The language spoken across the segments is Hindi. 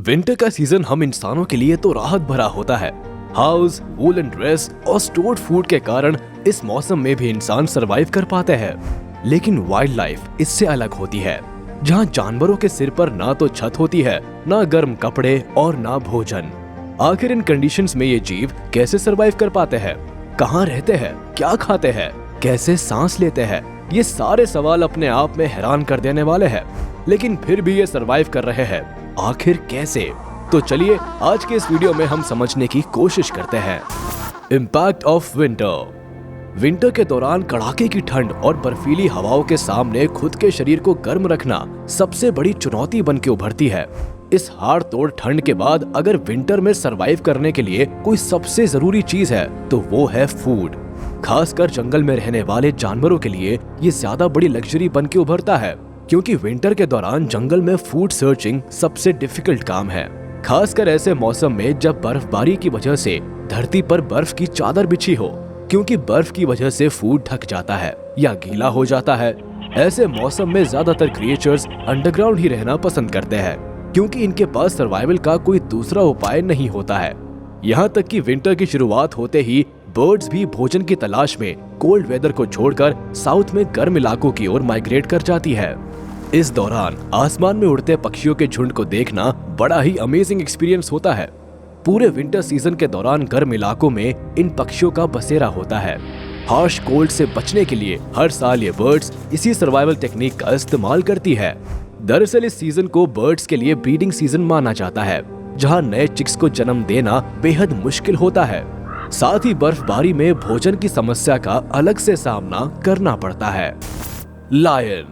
विंटर का सीजन हम इंसानों के लिए तो राहत भरा होता है। हाउस, वूलन ड्रेस और स्टोर्ड फूड के कारण इस मौसम में भी इंसान सरवाइव कर पाते हैं। लेकिन वाइल्ड लाइफ इससे अलग होती है, जहाँ जानवरों के सिर पर ना तो छत होती है, ना गर्म कपड़े और ना भोजन। आखिर इन कंडीशंस में ये जीव कैसे सरवाइव कर पाते हैं? कहाँ रहते हैं, क्या खाते हैं, कैसे सांस लेते हैं? ये सारे सवाल अपने आप में हैरान कर देने वाले हैं। लेकिन फिर भी ये सरवाइव कर रहे हैं, आखिर कैसे? तो चलिए आज के इस वीडियो में हम समझने की कोशिश करते हैं। इम्पैक्ट ऑफ विंटर के दौरान कड़ाके की ठंड और बर्फीली हवाओं के सामने खुद के शरीर को गर्म रखना सबसे बड़ी चुनौती बन के उभरती है। इस हाड़ तोड़ ठंड के बाद अगर विंटर में सरवाइव करने के लिए कोई सबसे जरूरी चीज है तो वो है फूड। खासकर जंगल में रहने वाले जानवरों के लिए ये ज्यादा बड़ी लग्जरी बन के उभरता है, क्योंकि विंटर के दौरान जंगल में फूड सर्चिंग सबसे डिफिकल्ट काम है। खासकर ऐसे मौसम में जब बर्फबारी की वजह से धरती पर बर्फ की चादर बिछी हो, क्योंकि बर्फ की वजह से फूड ढक जाता है या गीला हो जाता है। ऐसे मौसम में ज्यादातर क्रिएचर्स अंडरग्राउंड ही रहना पसंद करते हैं, क्योंकि इनके पास सर्वाइवल का कोई दूसरा उपाय नहीं होता है। यहाँ तक कि विंटर की शुरुआत होते ही बर्ड्स भी भोजन की तलाश में कोल्ड वेदर को छोड़कर साउथ में गर्म इलाकों की ओर माइग्रेट कर जाती है। इस दौरान आसमान में उड़ते पक्षियों के झुंड को देखना बड़ा ही अमेजिंग एक्सपीरियंस होता है। पूरे विंटर सीजन के दौरान गर्म इलाकों में इन पक्षियों का बसेरा होता है। हार्श कोल्ड से बचने के लिए हर साल ये बर्ड्स इसी सर्वाइवल टेक्निक का इस्तेमाल करती है। दरअसल इस सीजन को बर्ड्स के लिए ब्रीडिंग सीजन माना जाता है, जहां नए चिक्स को जन्म देना बेहद मुश्किल होता है। साथ ही बर्फबारी में भोजन की समस्या का अलग से सामना करना पड़ता है। लायन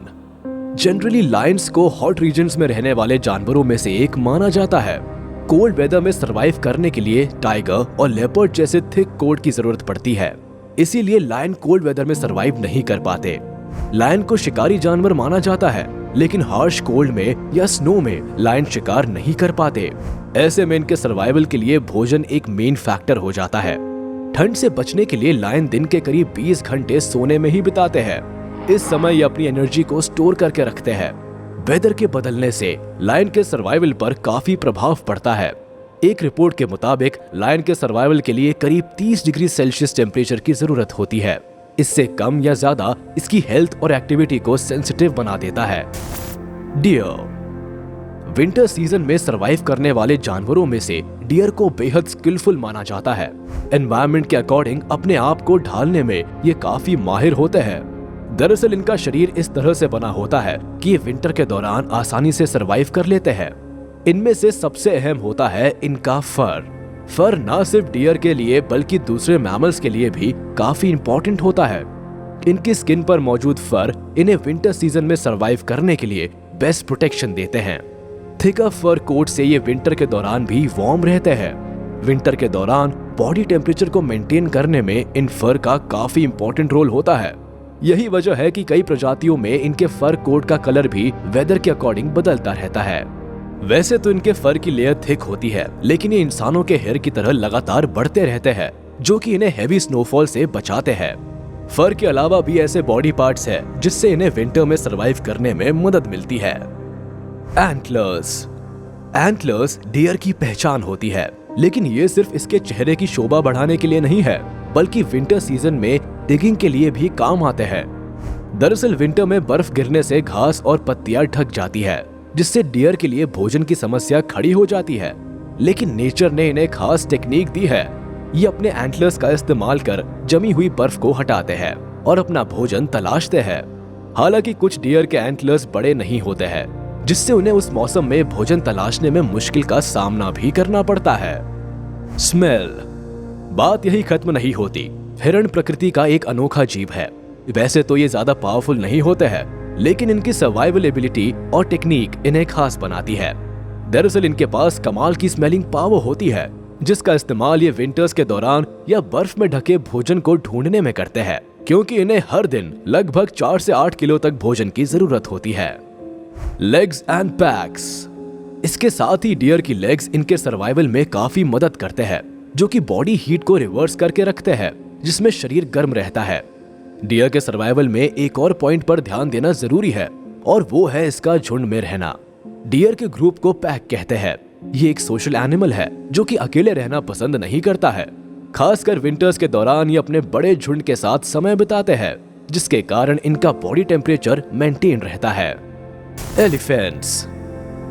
जनरली लायंस को हॉट रीजन्स में रहने वाले जानवरों में से एक माना जाता है। कोल्ड वेदर में सरवाइव करने के लिए टाइगर और लेपर्ड जैसे थिक कोट की जरूरत पड़ती है, इसीलिए लायन कोल्ड वेदर में सरवाइव नहीं कर पाते। लायन को शिकारी जानवर माना जाता है, लेकिन हार्श कोल्ड में या स्नो में लायन शिकार नहीं कर पाते। ऐसे में इनके सर्वाइवल के लिए भोजन एक मेन फैक्टर हो जाता है। ठंड से बचने के लिए लायन दिन के करीब 20 घंटे सोने में ही बिताते हैं। इस समय ये अपनी एनर्जी को स्टोर करके रखते हैं। वेदर के बदलने से लायन के सर्वाइवल पर काफी प्रभाव पड़ता है। एक रिपोर्ट के मुताबिक लायन के सर्वाइवल के लिए करीब 30 डिग्री सेल्सियस टेम्परेचर की जरूरत होती है। इससे कम या ज्यादा इसकी हेल्थ और एक्टिविटी को सेंसिटिव बना देता है। डियर विंटर सीजन में सरवाइव करने वाले जानवरों में से डियर को बेहद स्किलफुल माना जाता है। एनवायरनमेंट के अकॉर्डिंग अपने आप को ढालने में ये काफी माहिर होते हैं। दरअसल इनका शरीर इस तरह से बना होता है कि ये विंटर के दौरान आसानी से सरवाइव कर लेते हैं। इनमें से सबसे अहम होता है इनका फर ना सिर्फ डियर के लिए बल्कि दूसरे मैमल्स के लिए भी काफी इंपॉर्टेंट होता है। इनकी स्किन पर मौजूद फर इन्हें विंटर सीजन में सरवाइव करने के लिए बेस्ट प्रोटेक्शन देते हैं। थिकर फर कोट से ये विंटर के दौरान भी वार्म रहते हैं। विंटर के दौरान बॉडी टेम्परेचर को मेंटेन करने में इन फर का काफी इंपॉर्टेंट रोल होता है। यही वजह है कि कई प्रजातियों में इनके फर कोट का कलर भी वेदर के अकॉर्डिंग बदलता रहता है। वैसे तो इनके फर की लेयर थिक होती है, लेकिन ये इंसानों के हेयर की तरह लगातार बढ़ते रहते हैं, जो कि इन्हें हैवी स्नोफॉल से बचाते हैं। फर के अलावा भी ऐसे बॉडी पार्ट्स हैं जिससे इन्हें विंटर में सरवाइव करने में मदद मिलती है। एंटलर्स डियर की पहचान होती है, लेकिन ये सिर्फ इसके चेहरे की शोभा बढ़ाने के लिए नहीं है, बल्कि विंटर सीजन में डिगिंग के लिए भी काम आते हैं। दरअसल विंटर में बर्फ गिरने से घास और पत्तियां ढक जाती है, जिससे डियर के लिए भोजन की समस्या खड़ी हो जाती है। लेकिन नेचर ने इन्हें खास टेक्निक दी है। ये अपने एंटलर्स का इस्तेमाल कर जमी हुई बर्फ को हटाते हैं और अपना भोजन तलाशते हैं। हालांकि कुछ डियर के एंटलर्स बड़े नहीं होते हैं, जिससे उन्हें उस मौसम में भोजन तलाशने में मुश्किल का सामना भी करना पड़ता है। स्मेल बात यही खत्म नहीं होती। हिरण प्रकृति का एक अनोखा जीव है। वैसे तो ये ज्यादा पावरफुल नहीं होते हैं, लेकिन इनकी सर्वाइवल एबिलिटी और टेक्निक इन्हें खास बनाती है। दरअसल इनके पास कमाल की स्मेलिंग पावर होती है, जिसका इस्तेमाल ये विंटर्स के दौरान या बर्फ में ढके भोजन को ढूंढने में करते हैं, क्योंकि इन्हें हर दिन लगभग 4 से 8 किलो तक भोजन की जरूरत होती है। लेग्स एंड पैक्स इसके साथ ही डियर की लेग्स इनके सर्वाइवल में काफी मदद करते हैं, जो कि बॉडी हीट को रिवर्स करके रखते हैं, जिसमें शरीर गर्म रहता है। डियर के सर्वाइवल में एक और पॉइंट पर ध्यान देना जरूरी है, और वो है इसका झुंड में रहना। डियर के ग्रुप को पैक कहते हैं। ये एक सोशल एनिमल है जो कि अकेले रहना पसंद नहीं करता है। खासकर विंटर्स के दौरान ये अपने बड़े झुंड के साथ समय बिताते हैं, जिसके कारण इनका बॉडी टेम्परेचर मेंटेन रहता है। एलिफेंट्स।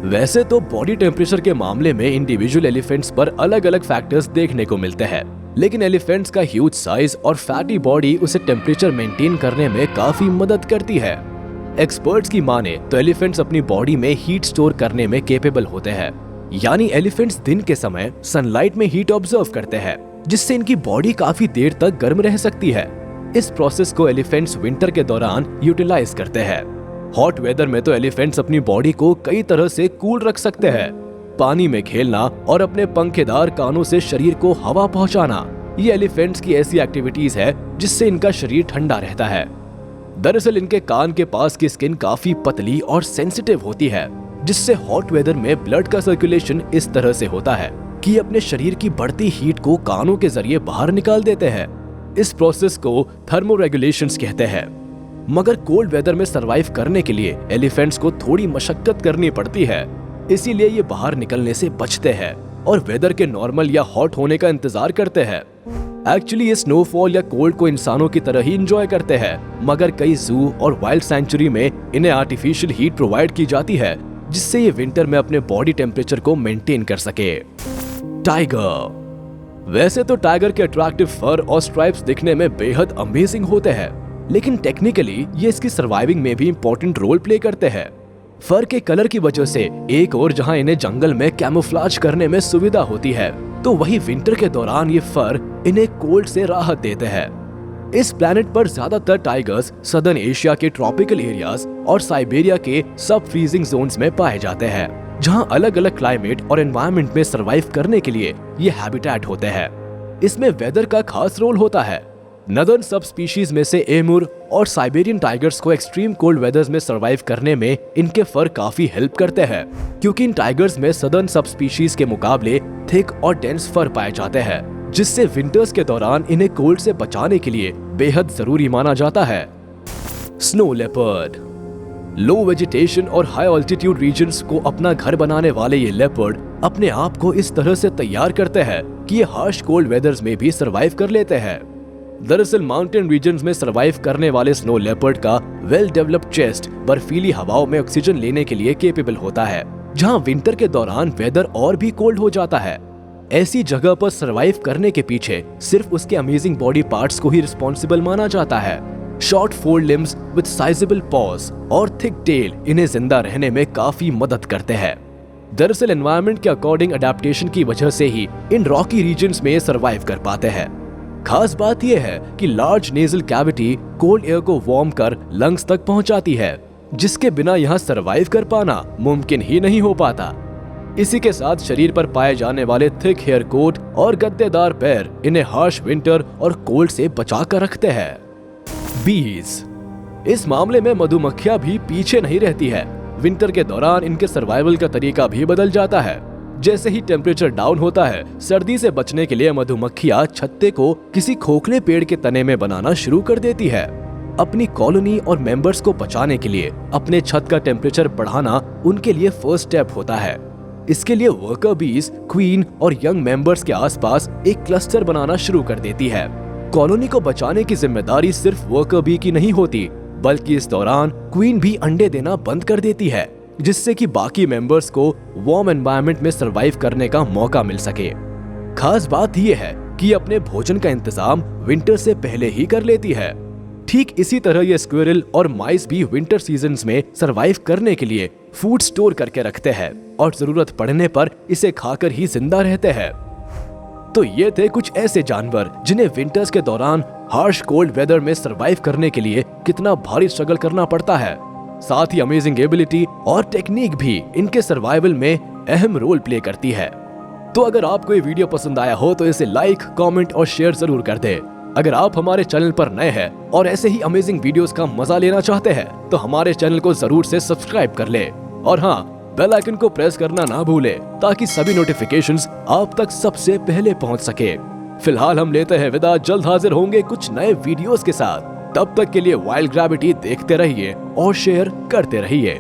वैसे तो बॉडी टेम्परेचर के मामले में इंडिविजुअल एलिफेंट्स पर अलग अलग फैक्टर्स देखने को मिलते हैं, लेकिन एलिफेंट्स का ह्यूज साइज और फैटी बॉडी उसे टेम्परेचर मेंटेन करने में काफी मदद करती है। एक्सपर्ट्स की माने तो एलिफेंट्स अपनी बॉडी में हीट स्टोर करने में केपेबल होते हैं, यानी एलिफेंट्स दिन के समय सनलाइट में हीट ऑब्जर्व करते हैं, जिससे इनकी बॉडी काफी देर तक गर्म रह सकती है। इस प्रोसेस को एलिफेंट्स विंटर के दौरान यूटिलाइज करते हैं। हॉट वेदर में तो एलिफेंट्स अपनी बॉडी को कई तरह से कूल रख सकते हैं। पानी में खेलना और अपने पंखेदार कानों से शरीर को हवा पहुंचाना, ये एलिफेंट्स की ऐसी एक्टिविटीज है जिससे इनका शरीर ठंडा रहता है। दरअसल इनके कान के पास की स्किन काफी पतली और सेंसिटिव होती है, जिससे हॉट वेदर में ब्लड का सर्कुलेशन इस तरह से होता है कि अपने शरीर की बढ़ती हीट को कानों के जरिए बाहर निकाल देते हैं। इस प्रोसेस को थर्मोरेगुलेशंस कहते हैं। मगर कोल्ड वेदर में सरवाइव करने के लिए एलिफेंट्स को थोड़ी मशक्कत करनी पड़ती है, इसीलिए ये बाहर निकलने से बचते हैं और वेदर के नॉर्मल या हॉट होने का इंतजार करते हैं। एक्चुअली ये स्नोफॉल या कोल्ड को इंसानों की तरह ही एंजॉय करते हैं, मगर कई जू और वाइल्ड सैंक्चुरी में इन्हें आर्टिफिशियल हीट प्रोवाइड की जाती है, जिससे ये विंटर में अपने बॉडी टेम्परेचर को मेंटेन कर सके। टाइगर। वैसे तो टाइगर के अट्रैक्टिव फर और स्ट्राइप्स दिखने में बेहद अमेजिंग होते हैं, लेकिन टेक्निकली ये इसकी सर्वाइविंग में भी इंपॉर्टेंट रोल प्ले करते हैं। फर के कलर की वजह से एक और जहां इन्हें जंगल में कैमोफ्लेज करने में सुविधा होती है, तो वही विंटर के दौरान ये फर इन्हें कोल्ड से राहत देते हैं। इस प्लेनेट पर ज्यादातर टाइगर्स सदर्न एशिया के ट्रॉपिकल एरियाज और साइबेरिया के सब फ्रीजिंग जोन्स में पाए जाते हैं, जहां अलग अलग क्लाइमेट और एनवायरनमेंट में सरवाइव करने के लिए ये हैबिटेट होते हैं। इसमें वेदर का खास रोल होता है। नदर्न सब स्पीशीज में से एमुर और साइबेरियन टाइगर्स को एक्सट्रीम कोल्ड वेदर्स में सरवाइव करने में इनके फर काफी हेल्प करते हैं, क्योंकि इन टाइगर्स में सदर्न सब स्पीशीज के मुकाबले थिक और डेंस फर पाए जाते हैं, जिससे विंटर्स के दौरान इन्हें कोल्ड से बचाने के लिए बेहद जरूरी माना जाता है। Snow leopard. लो वेजिटेशन और हाई ऑल्टीट्यूड रीजन्स को अपना घर बनाने वाले ये लेपर्ड अपने आप को इस तरह से तैयार करते हैं कि ये हार्श कोल्ड वेदर्स में भी सरवाइव कर लेते हैं। दरअसल माउंटेन रीजन्स में सरवाइव करने वाले स्नो लेपर्ड का वेल डेवलप्ड चेस्ट बर्फीली हवाओं में ऑक्सीजन लेने के लिए केपेबल होता है, जहां विंटर के दौरान वेदर और भी कोल्ड हो जाता है। ऐसी जगह पर सरवाइव करने के पीछे सिर्फ उसके अमेजिंग बॉडी पार्ट्स को ही रिस्पॉन्सिबल माना जाता है। Short fold limbs with sizeable pause और थिक टेल इन्हें जिंदा रहने में काफी मदद करते हैं। दरअसल एनवायरनमेंट के अकॉर्डिंग अडेप्टेशन की वजह से ही इन रॉकी रीजन्स में सरवाइव कर पाते हैं। खास बात यह है कि large nasal cavity cold air को वार्म कर लंग्स तक पहुंचाती है, जिसके बिना यहाँ सरवाइव कर पाना मुमकिन ही नहीं हो पाता। इसी के साथ शरीर पर पाए जाने वाले थिक हेयर कोट और गद्देदार पैर इन्हें हार्श विंटर और कोल्ड से बचा कर रखते हैं। बीज। इस मामले में मधुमक्खियां भी पीछे नहीं रहती है। विंटर के दौरान इनके सर्वाइवल का तरीका भी बदल जाता है। जैसे ही टेम्परेचर डाउन होता है, सर्दी से बचने के लिए मधुमक्खियां छत्ते को किसी खोखले पेड़ के तने में बनाना शुरू कर देती है। अपनी कॉलोनी और मेंबर्स को बचाने के लिए अपने छत का टेम्परेचर बढ़ाना उनके लिए फर्स्ट स्टेप होता है। इसके लिए वर्कर बीज क्वीन और यंग मेंबर्स के आसपास एक क्लस्टर बनाना शुरू कर देती है। कॉलोनी को बचाने की जिम्मेदारी सिर्फ वर्कर बी की नहीं होती, बल्कि इस दौरान क्वीन भी अंडे देना बंद कर देती है, जिससे कि बाकी मेंबर्स को वार्म एनवायरनमेंट में सरवाइव करने का मौका मिल सके। खास बात यह है कि अपने भोजन का इंतजाम विंटर से पहले ही कर लेती है। ठीक इसी तरह ये स्क्विरल और माइस भी विंटर सीजन्स में सरवाइव करने के लिए फूड स्टोर करके रखते हैं और जरूरत पड़ने पर इसे खाकर ही जिंदा रहते हैं। तो ये थे कुछ ऐसे जानवर जिन्हें विंटर्स के दौरान हार्श कोल्ड वेदर में सरवाइव करने के लिए कितना भारी स्ट्रगल करना पड़ता है। साथ ही अमेजिंग एबिलिटी और टेक्निक भी इनके सर्वाइवल में अहम रोल प्ले करती है। तो अगर आपको ये वीडियो पसंद आया हो तो इसे लाइक, कमेंट और शेयर जरूर कर दे। अगर आप हमारे चैनल पर नए हैं और ऐसे ही अमेजिंग वीडियोस का मजा लेना चाहते हैं तो हमारे चैनल को जरूर से सब्सक्राइब कर ले और हाँ, बेल आइकन को प्रेस करना ना भूले ताकि सभी नोटिफिकेशंस आप तक सबसे पहले पहुंच सके। फिलहाल हम लेते हैं विदा, जल्द हाजिर होंगे कुछ नए वीडियोस के साथ। तब तक के लिए वाइल्ड ग्रेविटी देखते रहिए और शेयर करते रहिए।